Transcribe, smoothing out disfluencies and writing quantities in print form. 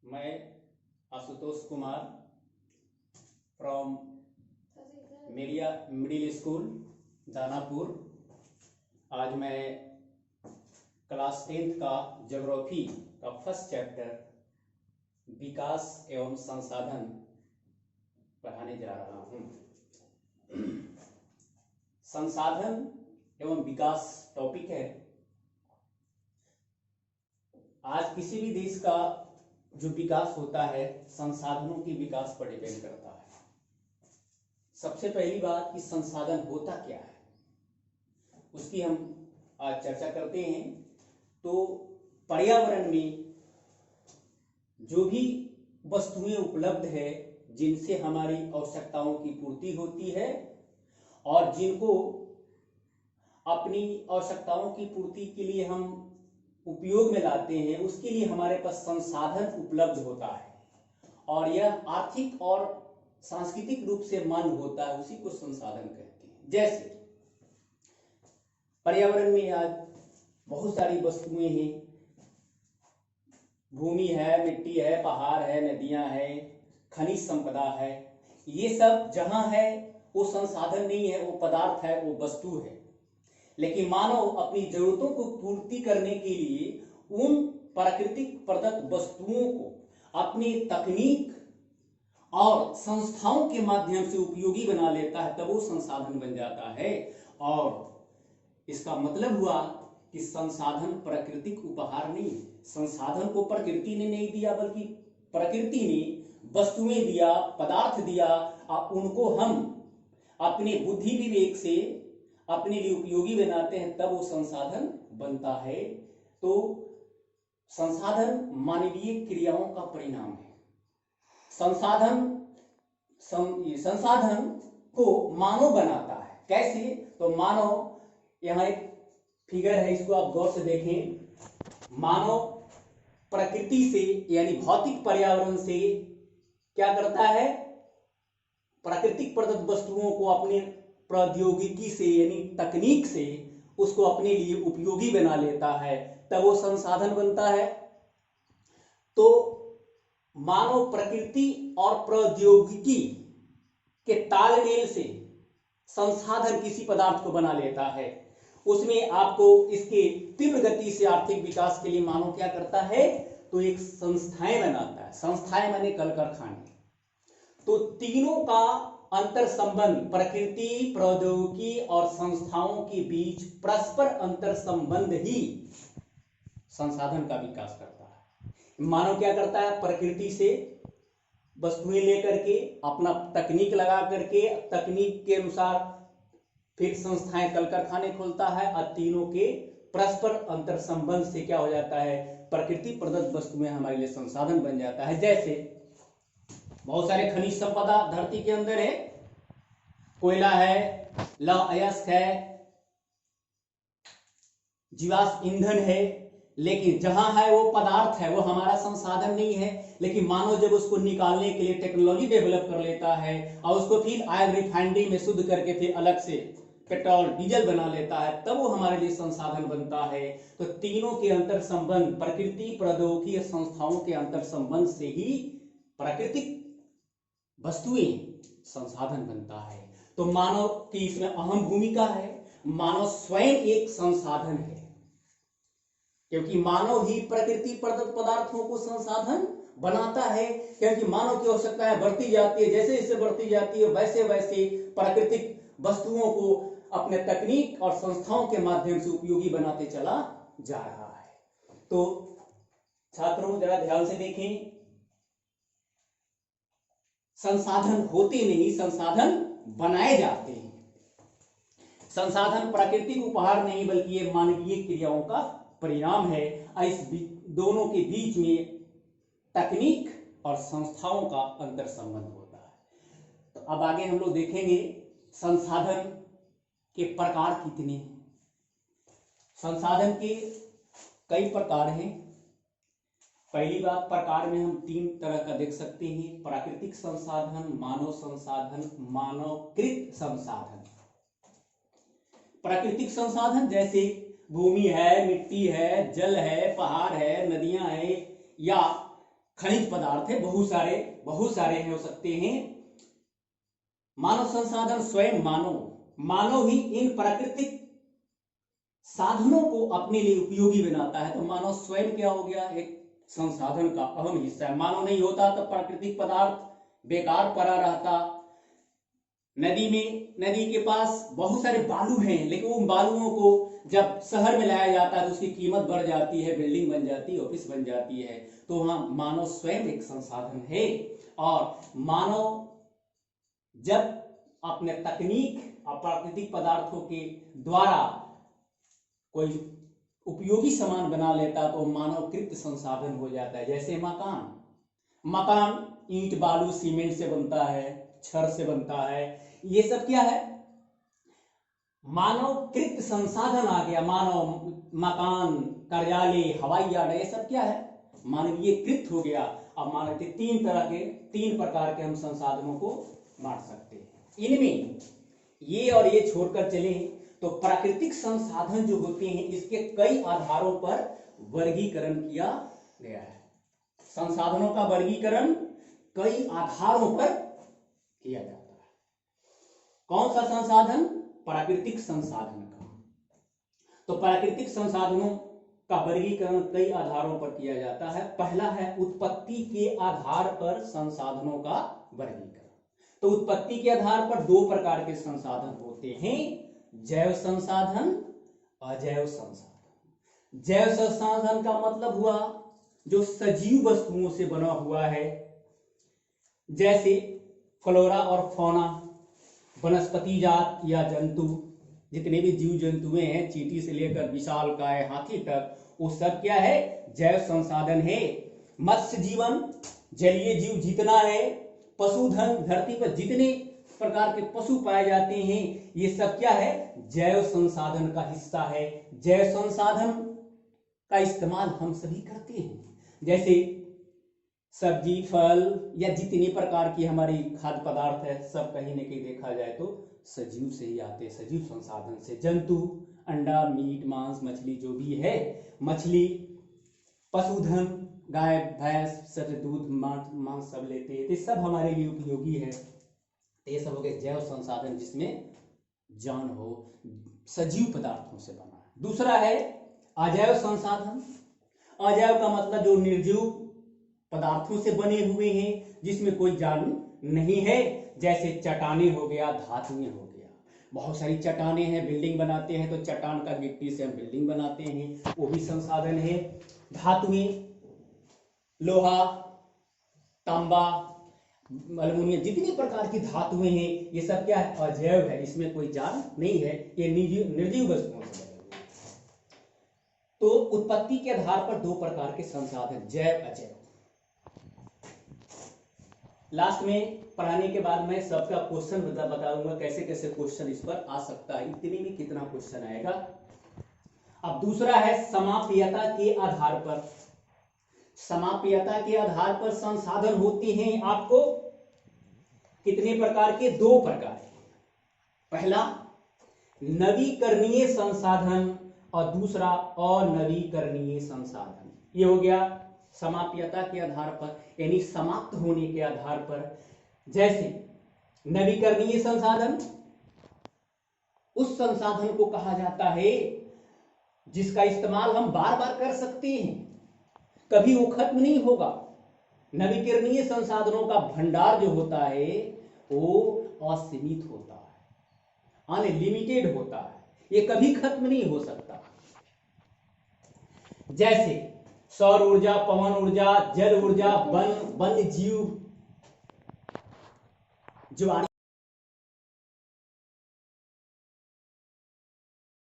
मैं आशुतोष कुमार फ्रॉम मेरिया middle school Danapur. आज मैं क्लास 10th का ज्योग्राफी का फर्स्ट चैप्टर विकास एवं संसाधन पढ़ाने जा रहा हूँ। संसाधन एवं विकास टॉपिक है। आज किसी भी देश का जो विकास होता है संसाधनों के विकास पर डिपेंड करता है। सबसे पहली बात कि संसाधन होता क्या है उसकी हम आज चर्चा करते हैं। तो पर्यावरण में जो भी वस्तुएं उपलब्ध है जिनसे हमारी आवश्यकताओं की पूर्ति होती है और जिनको अपनी आवश्यकताओं की पूर्ति के लिए हम उपयोग में लाते हैं, उसके लिए हमारे पास संसाधन उपलब्ध होता है और यह आर्थिक और सांस्कृतिक रूप से मान्य होता है, उसी को संसाधन कहते हैं। जैसे पर्यावरण में आज बहुत सारी वस्तुएं हैं, भूमि है, मिट्टी है, पहाड़ है, नदियां है, खनिज संपदा है। ये सब जहां है वो संसाधन नहीं है, वो पदार्थ है, वो वस्तु है। लेकिन मानव अपनी जरूरतों को पूर्ति करने के लिए उन प्राकृतिक प्रदत्त वस्तुओं को अपनी तकनीक और संस्थाओं के माध्यम से उपयोगी बना लेता है, तब वो संसाधन बन जाता है। और इसका मतलब हुआ कि संसाधन प्राकृतिक उपहार नहीं है। संसाधन को प्रकृति ने नहीं दिया, बल्कि प्रकृति ने वस्तुएं दिया, पदार्थ दिया, और उनको हम अपने बुद्धि विवेक से अपने लिए उपयोगी बनाते हैं, तब वो संसाधन बनता है। तो संसाधन मानवीय क्रियाओं का परिणाम है। संसाधन को मानव बनाता है। कैसे? तो मानव, यहाँ एक फिगर है, इसको आप गौर से देखें। मानव प्रकृति से यानी भौतिक पर्यावरण से क्या करता है? प्राकृतिक प्रदत्त वस्तुओं को अपने प्रौद्योगिकी से यानी तकनीक से उसको अपने लिए उपयोगी बना लेता है, तब वो संसाधन बनता है। तो मानव प्रकृति और प्रौद्योगिकी के तालमेल से संसाधन किसी पदार्थ को बना लेता है। उसमें आपको इसके तीव्र गति से आर्थिक विकास के लिए मानव क्या करता है? तो एक संस्थाएं बनाता है। संस्थाएं माने कल कारखाने। तो तीनों का अंतर संबंध, प्रकृति, प्रौद्योगिकी और संस्थाओं के बीच परस्पर अंतर संबंध ही संसाधन का विकास करता है। मानव क्या करता है? प्रकृति से वस्तुएं लेकर के अपना तकनीक लगा करके तकनीक के अनुसार फिर संस्थाएं कल कारखाने खोलता है, और तीनों के परस्पर अंतर संबंध से क्या हो जाता है? प्रकृति प्रदत्त वस्तुएं हमारे लिए संसाधन बन जाता है। जैसे बहुत सारे खनिज संपदा धरती के अंदर है, कोयला है, लौह अयस्क है, जीवाश्म ईंधन है। लेकिन जहां है वो पदार्थ है, वो हमारा संसाधन नहीं है। लेकिन मानव जब उसको निकालने के लिए टेक्नोलॉजी डेवलप कर लेता है और उसको फिर ऑयल रिफाइनरी में शुद्ध करके फिर अलग से पेट्रोल डीजल बना लेता है, तब वो हमारे लिए संसाधन बनता है। तो तीनों के अंतर संबंध, प्रकृति, प्रौद्योगिकी, संस्थाओं के अंतर संबंध से ही प्राकृतिक वस्तुएं संसाधन बनता है। तो मानव की इसमें अहम भूमिका है। मानव स्वयं एक संसाधन है, क्योंकि मानव ही प्रकृति प्रदत्त पदार्थों को संसाधन बनाता है। क्योंकि मानव की आवश्यकताएं बढ़ती जाती है, जैसे जैसे बढ़ती जाती है वैसे वैसे प्राकृतिक वस्तुओं को अपने तकनीक और संस्थाओं के माध्यम से उपयोगी बनाते चला जा रहा है। तो छात्रों जरा ध्यान से देखें, संसाधन होते नहीं, संसाधन बनाए जाते हैं। संसाधन प्राकृतिक उपहार नहीं, बल्कि ये मानवीय क्रियाओं का परिणाम है। इस दोनों के बीच में तकनीक और संस्थाओं का अंतर संबंध होता है। तो अब आगे हम लोग देखेंगे संसाधन के प्रकार कितने हैं। संसाधन के कई प्रकार हैं। पहली बात, प्रकार में हम 3 तरह का देख सकते हैं: प्राकृतिक संसाधन, मानव संसाधन, मानवकृत संसाधन। प्राकृतिक संसाधन जैसे भूमि है, मिट्टी है, जल है, पहाड़ है, नदियां हैं, या खनिज पदार्थ है, बहुत सारे हो सकते हैं। मानव संसाधन स्वयं मानव ही इन प्राकृतिक साधनों को अपने लिए उपयोगी बनाता है। तो मानव स्वयं क्या हो गया, एक संसाधन का अहम हिस्सा है। मानव नहीं होता तो प्राकृतिक पदार्थ बेकार पड़ा रहता। नदी के पास बहुत सारे बालू हैं, लेकिन उन बालुओं को जब शहर में लाया जाता है तो उसकी कीमत बढ़ जाती है, बिल्डिंग बन जाती है, ऑफिस बन जाती है। तो वहां मानव स्वयं एक संसाधन है। और मानव जब अपने तकनीक और प्राकृतिक पदार्थों के द्वारा कोई उपयोगी सामान बना लेता तो मानवकृत संसाधन हो जाता है। जैसे मकान ईंट बालू सीमेंट से बनता है, छड़ से बनता है। ये सब क्या है, मानवकृत संसाधन आ गया। मकान, कार्यालय, हवाई अड्डा, ये सब क्या है, मानवीय कृत हो गया। अब मानव के तीन प्रकार के हम संसाधनों को बांट सकते हैं। इनमें ये और ये छोड़कर चले तो प्राकृतिक संसाधन जो होते हैं इसके कई आधारों पर वर्गीकरण किया गया है। संसाधनों का वर्गीकरण कई आधारों पर किया जाता है। कौन सा संसाधन, प्राकृतिक संसाधन का। तो प्राकृतिक संसाधनों का वर्गीकरण कई आधारों पर किया जाता है। पहला है उत्पत्ति के आधार पर संसाधनों का वर्गीकरण। तो उत्पत्ति के आधार पर दो प्रकार के संसाधन होते हैं, जैव संसाधन, अजैव संसाधन। जैव संसाधन का मतलब हुआ जो सजीव वस्तुओं से बना हुआ है, जैसे फ्लोरा और फौना, वनस्पति जात या जंतु, जितने भी जीव जंतुएं हैं, चींटी से लेकर विशालकाय हाथी तक, वो सब क्या है, जैव संसाधन है। मत्स्य जीवन, जलीय जीव जितना है, पशुधन, धरती पर जितने प्रकार के पशु पाए जाते हैं, ये सब क्या है, जैव संसाधन का हिस्सा है। जैव संसाधन का इस्तेमाल हम सभी करते हैं, जैसे सब्जी, फल या जितनी प्रकार की हमारी खाद्य पदार्थ है, सब कहीं न कहीं देखा जाए तो सजीव से ही आते हैं, सजीव संसाधन से। जंतु, अंडा, मीट, मांस, मछली जो भी है, मछली, पशुधन, गाय, भैंस, सब दूध, मांस सब लेते हैं, तो सब हमारे लिए उपयोगी है। ये सब हो गए जैव संसाधन जिसमें जान हो, सजीव पदार्थों से बना है। दूसरा है अजैव संसाधन। अजैव का मतलब जो निर्जीव पदार्थों से बने हुए हैं, जिसमें कोई जान नहीं है, जैसे चट्टानें हो गया, धातुएं हो गया। बहुत सारी चट्टानें हैं, बिल्डिंग बनाते हैं तो चट्टान का गिट्टी से हम बिल्डिंग बनाते हैं, वो भी संसाधन है। धातुएं, लोहा, तांबा, अल्युमिनियम, जितनी प्रकार की धातुएं हैं, ये सब क्या है, अजैव है, इसमें कोई जान नहीं है, ये निर्जीव वस्तुओं से बने हुए। तो उत्पत्ति के आधार पर दो प्रकार के संसाधन, जैव, अजैव। लास्ट में पढ़ाने के बाद मैं सबका क्वेश्चन बताऊंगा, कैसे कैसे क्वेश्चन इस पर आ सकता है, इतने में कितना क्वेश्चन आएगा। अब दूसरा है समाप्यता के आधार पर। समाप्यता के आधार पर संसाधन होते हैं आपको कितने प्रकार के, दो प्रकार के। पहला नवीकरणीय संसाधन और दूसरा अनवीकरणीय संसाधन। ये हो गया समाप्यता के आधार पर, यानी समाप्त होने के आधार पर। जैसे नवीकरणीय संसाधन, उस संसाधन को कहा जाता है जिसका इस्तेमाल हम बार बार कर सकते हैं, कभी वो खत्म नहीं होगा। नवीकरणीय संसाधनों का भंडार जो होता है वो असीमित होता है, अनलिमिटेड होता है, ये कभी खत्म नहीं हो सकता। जैसे सौर ऊर्जा, पवन ऊर्जा, जल ऊर्जा, वन्य जीव, ज्वारी।